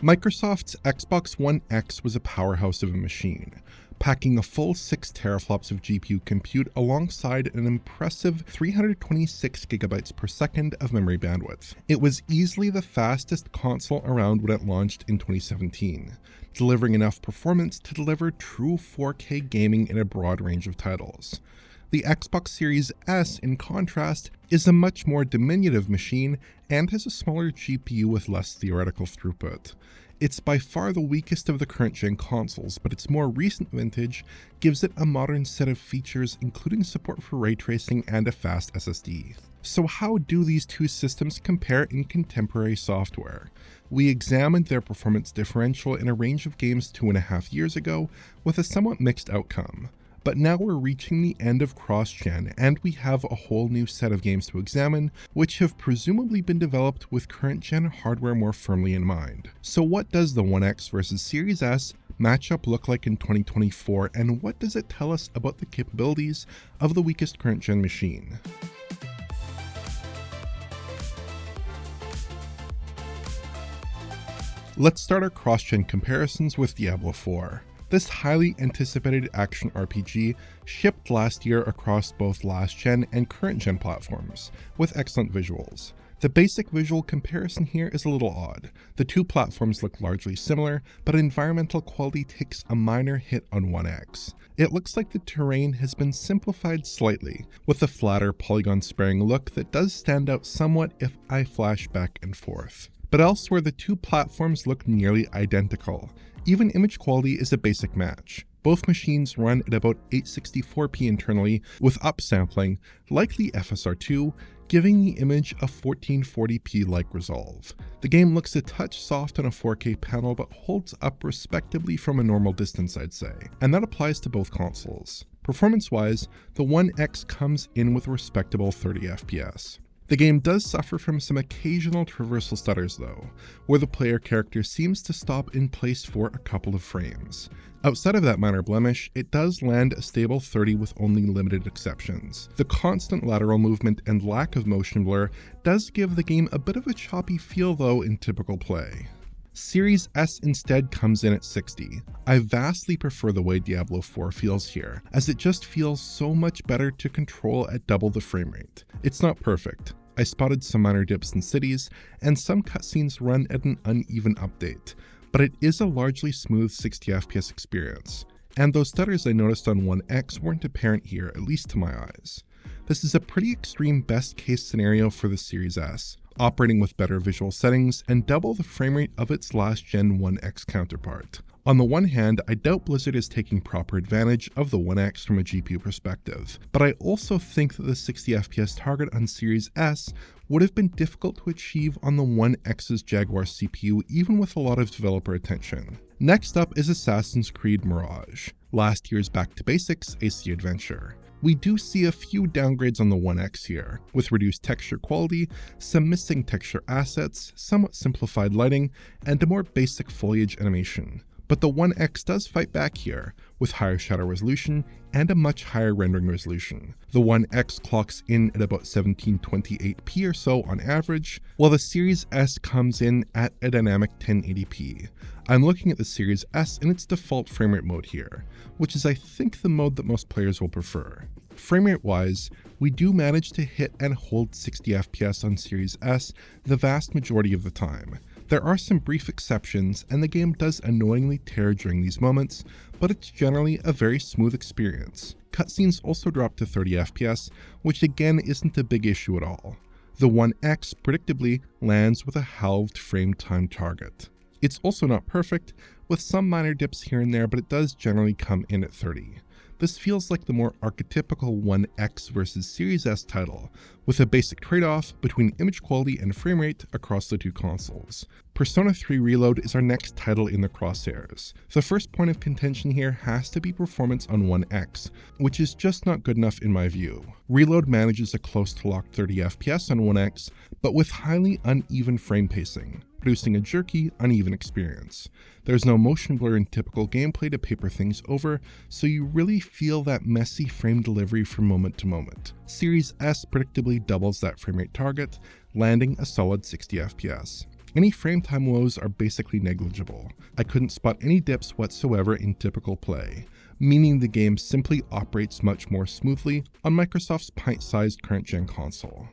Microsoft's Xbox One X was a powerhouse of a machine, packing a full 6 teraflops of GPU compute alongside an impressive 326 gigabytes per second of memory bandwidth. It was easily the fastest console around when it launched in 2017, delivering enough performance to deliver true 4K gaming in a broad range of titles. The Xbox Series S, in contrast, is a much more diminutive machine and has a smaller GPU with less theoretical throughput. It's by far the weakest of the current-gen consoles, but its more recent vintage gives it a modern set of features, including support for ray tracing and a fast SSD. So how do these two systems compare in contemporary software? We examined their performance differential in a range of games 2.5 years ago, with a somewhat mixed outcome. But now we're reaching the end of cross-gen, and we have a whole new set of games to examine, which have presumably been developed with current-gen hardware more firmly in mind. So what does the One X versus Series S matchup look like in 2024, and what does it tell us about the capabilities of the weakest current-gen machine? Let's start our cross-gen comparisons with Diablo 4. This highly anticipated action RPG shipped last year across both last-gen and current-gen platforms, with excellent visuals. The basic visual comparison here is a little odd. The two platforms look largely similar, but environmental quality takes a minor hit on One X. It looks like the terrain has been simplified slightly, with a flatter polygon-sparing look that does stand out somewhat if I flash back and forth. But elsewhere, the two platforms look nearly identical. Even image quality is a basic match. Both machines run at about 864p internally with upsampling, likely FSR2, giving the image a 1440p-like resolve. The game looks a touch soft on a 4K panel but holds up respectably from a normal distance, I'd say, and that applies to both consoles. Performance-wise, the One X comes in with a respectable 30 FPS. The game does suffer from some occasional traversal stutters though, where the player character seems to stop in place for a couple of frames. Outside of that minor blemish, it does land a stable 30 with only limited exceptions. The constant lateral movement and lack of motion blur does give the game a bit of a choppy feel though in typical play. Series S instead comes in at 60. I vastly prefer the way Diablo 4 feels here, as it just feels so much better to control at double the frame rate. It's not perfect. I spotted some minor dips in cities, and some cutscenes run at an uneven update, but it is a largely smooth 60 FPS experience. And those stutters I noticed on One X weren't apparent here, at least to my eyes. This is a pretty extreme best case scenario for the Series S, operating with better visual settings and double the frame rate of its last-gen One X counterpart. On the one hand, I doubt Blizzard is taking proper advantage of the One X from a GPU perspective, but I also think that the 60 FPS target on Series S would have been difficult to achieve on the One X's Jaguar CPU even with a lot of developer attention. Next up is Assassin's Creed Mirage, last year's back to basics AC adventure. We do see a few downgrades on the One X here, with reduced texture quality, some missing texture assets, somewhat simplified lighting, and a more basic foliage animation. But the One X does fight back here, with higher shadow resolution and a much higher rendering resolution. The One X clocks in at about 1728p or so on average, while the Series S comes in at a dynamic 1080p. I'm looking at the Series S in its default framerate mode here, which is I think the mode that most players will prefer. Framerate wise, we do manage to hit and hold 60 FPS on Series S the vast majority of the time. There are some brief exceptions, and the game does annoyingly tear during these moments, but it's generally a very smooth experience. Cutscenes also drop to 30 FPS, which again isn't a big issue at all. The One X predictably lands with a halved frame time target. It's also not perfect, with some minor dips here and there, but it does generally come in at 30. This feels like the more archetypical One X versus Series S title, with a basic trade-off between image quality and frame rate across the two consoles. Persona 3 Reload is our next title in the crosshairs. The first point of contention here has to be performance on One X, which is just not good enough in my view. Reload manages a close to locked 30 FPS on One X, but with highly uneven frame pacing, producing a jerky, uneven experience. There's no motion blur in typical gameplay to paper things over, so you really feel that messy frame delivery from moment to moment. Series S predictably doubles that frame rate target, landing a solid 60 FPS. Any frame time woes are basically negligible. I couldn't spot any dips whatsoever in typical play, meaning the game simply operates much more smoothly on Microsoft's pint-sized current-gen console.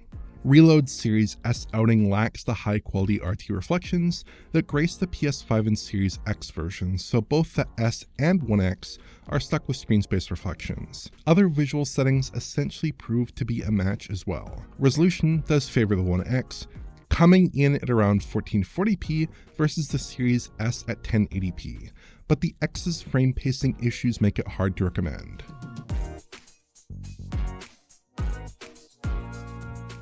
Reload's Series S outing lacks the high-quality RT reflections that grace the PS5 and Series X versions, so both the S and 1X are stuck with screen space reflections. Other visual settings essentially prove to be a match as well. Resolution does favor the 1X, coming in at around 1440p versus the Series S at 1080p, but the X's frame pacing issues make it hard to recommend.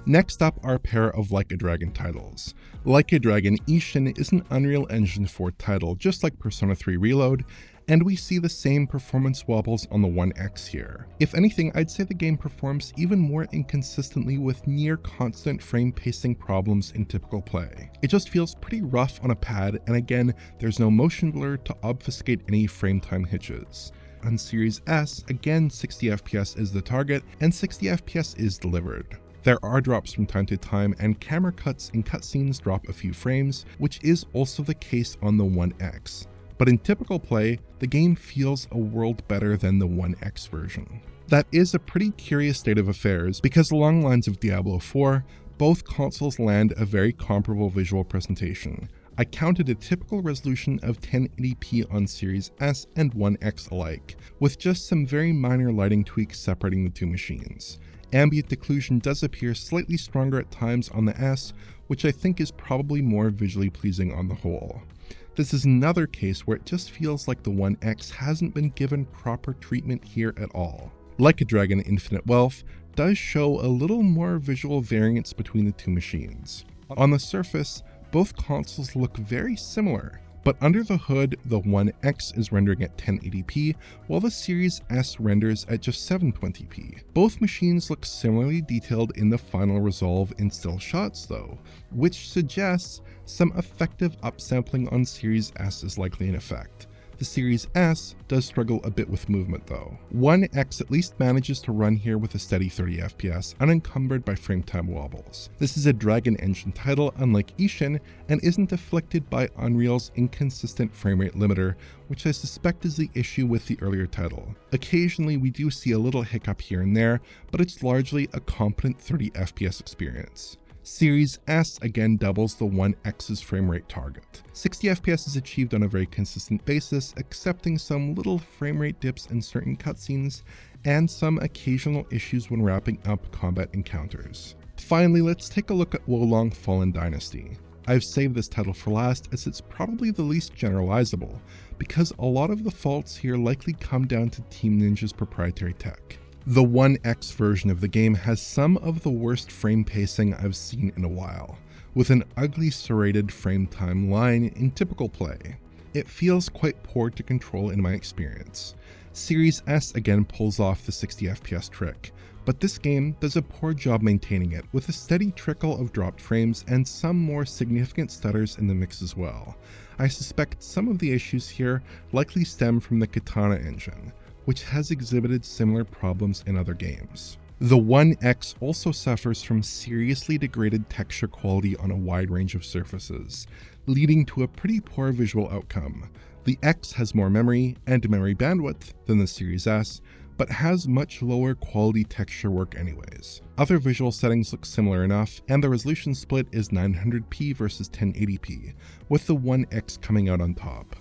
Next up are a pair of Like a Dragon titles. Like a Dragon Ishin is an Unreal Engine 4 title, just like Persona 3 Reload, and we see the same performance wobbles on the 1X here. If anything, I'd say the game performs even more inconsistently with near constant frame pacing problems in typical play. It just feels pretty rough on a pad, and again, there's no motion blur to obfuscate any frame time hitches. On Series S, again 60 FPS is the target, and 60 FPS is delivered. There are drops from time to time, and camera cuts and cutscenes drop a few frames, which is also the case on the 1X. But in typical play, the game feels a world better than the 1X version. That is a pretty curious state of affairs, because along the lines of Diablo 4, both consoles land a very comparable visual presentation. I counted a typical resolution of 1080p on Series S and 1X alike, with just some very minor lighting tweaks separating the two machines. Ambient occlusion does appear slightly stronger at times on the S, which I think is probably more visually pleasing on the whole. This is another case where it just feels like the 1X hasn't been given proper treatment here at all. Like a Dragon Infinite Wealth does show a little more visual variance between the two machines. On the surface, both consoles look very similar, but under the hood, the 1X is rendering at 1080p, while the Series S renders at just 720p. Both machines look similarly detailed in the final resolve in still shots though, which suggests some effective upsampling on Series S is likely in effect. The Series S does struggle a bit with movement though. 1X at least manages to run here with a steady 30 FPS, unencumbered by frame time wobbles. This is a Dragon Engine title unlike Ishin, and isn't afflicted by Unreal's inconsistent framerate limiter, which I suspect is the issue with the earlier title. Occasionally we do see a little hiccup here and there, but it's largely a competent 30 FPS experience. Series S again doubles the 1X's framerate target. 60 FPS is achieved on a very consistent basis, excepting some little framerate dips in certain cutscenes, and some occasional issues when wrapping up combat encounters. Finally, let's take a look at Wolong Fallen Dynasty. I've saved this title for last as it's probably the least generalizable, because a lot of the faults here likely come down to Team Ninja's proprietary tech. The 1X version of the game has some of the worst frame pacing I've seen in a while, with an ugly serrated frame time line in typical play. It feels quite poor to control in my experience. Series S again pulls off the 60 FPS trick, but this game does a poor job maintaining it, with a steady trickle of dropped frames and some more significant stutters in the mix as well. I suspect some of the issues here likely stem from the Katana engine, which has exhibited similar problems in other games. The 1X also suffers from seriously degraded texture quality on a wide range of surfaces, leading to a pretty poor visual outcome. The X has more memory and memory bandwidth than the Series S, but has much lower quality texture work anyways. Other visual settings look similar enough, and the resolution split is 900p versus 1080p, with the 1X coming out on top.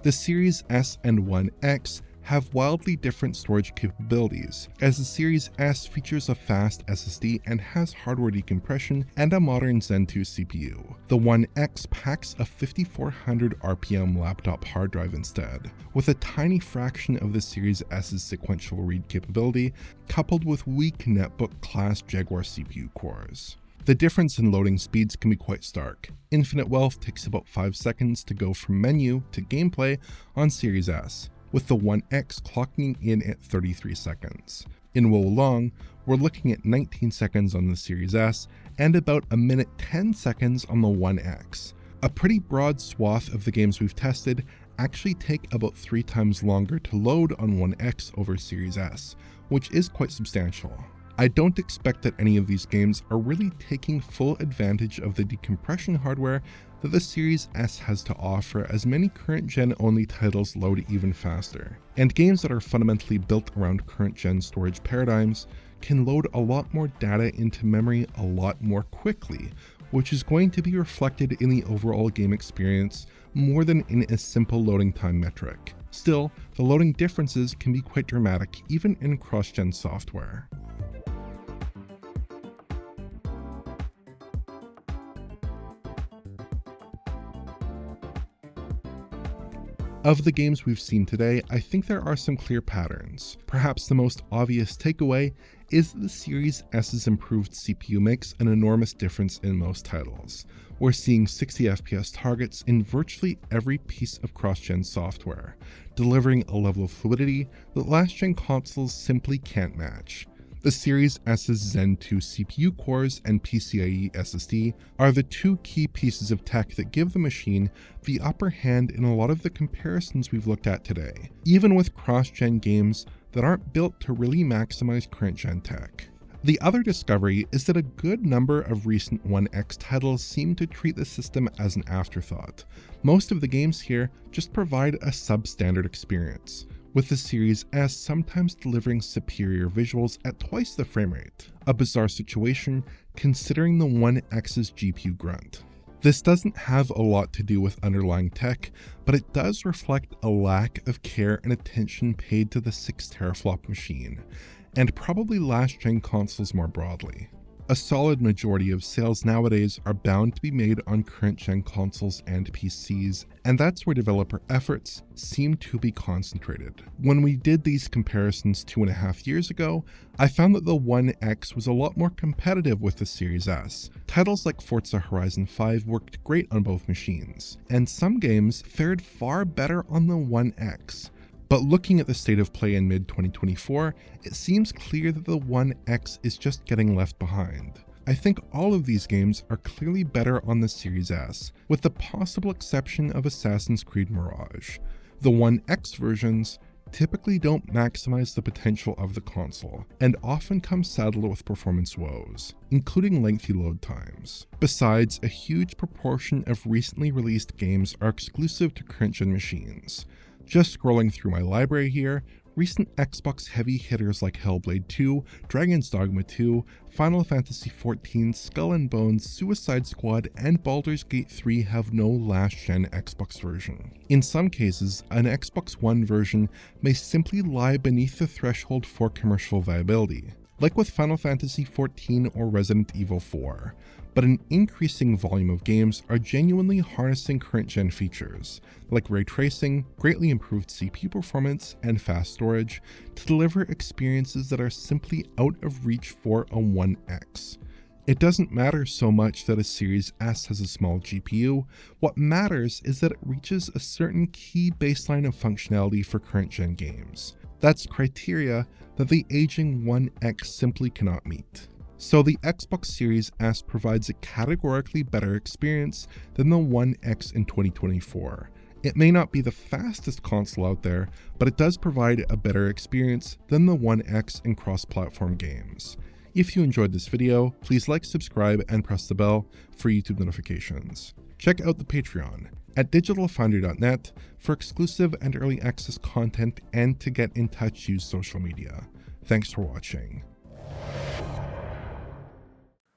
The Series S and 1X have wildly different storage capabilities, as the Series S features a fast SSD and has hardware decompression and a modern Zen 2 CPU. The 1X packs a 5400 RPM laptop hard drive instead, with a tiny fraction of the Series S's sequential read capability, coupled with weak netbook class Jaguar CPU cores. The difference in loading speeds can be quite stark. Infinite Wealth takes about 5 seconds to go from menu to gameplay on Series S, with the 1X clocking in at 33 seconds. In Wolong, we're looking at 19 seconds on the Series S and about a minute 10 seconds on the 1X. A pretty broad swath of the games we've tested actually take about 3 times longer to load on 1X over Series S, which is quite substantial. I don't expect that any of these games are really taking full advantage of the decompression hardware that the Series S has to offer, as many current-gen only titles load even faster. And games that are fundamentally built around current-gen storage paradigms can load a lot more data into memory a lot more quickly, which is going to be reflected in the overall game experience more than in a simple loading time metric. Still, the loading differences can be quite dramatic even in cross-gen software. Of the games we've seen today, I think there are some clear patterns. Perhaps the most obvious takeaway is that the Series S's improved CPU makes an enormous difference in most titles. We're seeing 60 FPS targets in virtually every piece of cross-gen software, delivering a level of fluidity that last-gen consoles simply can't match. The Series S's Zen 2 CPU cores and PCIe SSD are the two key pieces of tech that give the machine the upper hand in a lot of the comparisons we've looked at today, even with cross-gen games that aren't built to really maximize current-gen tech. The other discovery is that a good number of recent 1X titles seem to treat the system as an afterthought. Most of the games here just provide a substandard experience, with the Series S sometimes delivering superior visuals at twice the frame rate. A bizarre situation considering the 1X's GPU grunt. This doesn't have a lot to do with underlying tech, but it does reflect a lack of care and attention paid to the 6 teraflop machine, and probably last-gen consoles more broadly. A solid majority of sales nowadays are bound to be made on current-gen consoles and PCs, and that's where developer efforts seem to be concentrated. When we did these comparisons 2.5 years ago, I found that the 1X was a lot more competitive with the Series S. Titles like Forza Horizon 5 worked great on both machines, and some games fared far better on the 1X. But looking at the state of play in mid-2024, it seems clear that the 1X is just getting left behind. I think all of these games are clearly better on the Series S, with the possible exception of Assassin's Creed Mirage. The 1X versions typically don't maximize the potential of the console, and often come saddled with performance woes, including lengthy load times. Besides, a huge proportion of recently released games are exclusive to current-gen machines. Just scrolling through my library here, recent Xbox heavy hitters like Hellblade 2, Dragon's Dogma 2, Final Fantasy XIV, Skull and Bones, Suicide Squad, and Baldur's Gate 3 have no last-gen Xbox version. In some cases, an Xbox One version may simply lie beneath the threshold for commercial viability, like with Final Fantasy XIV or Resident Evil 4. But an increasing volume of games are genuinely harnessing current-gen features, like ray tracing, greatly improved CPU performance, and fast storage, to deliver experiences that are simply out of reach for a 1X. It doesn't matter so much that a Series S has a small GPU, what matters is that it reaches a certain key baseline of functionality for current-gen games. That's criteria that the aging 1X simply cannot meet. So the Xbox Series S provides a categorically better experience than the 1X in 2024. It may not be the fastest console out there, but it does provide a better experience than the 1X in cross-platform games. If you enjoyed this video, please like, subscribe, and press the bell for YouTube notifications. Check out the Patreon at digitalfoundry.net for exclusive and early access content, and to get in touch, use social media. Thanks for watching.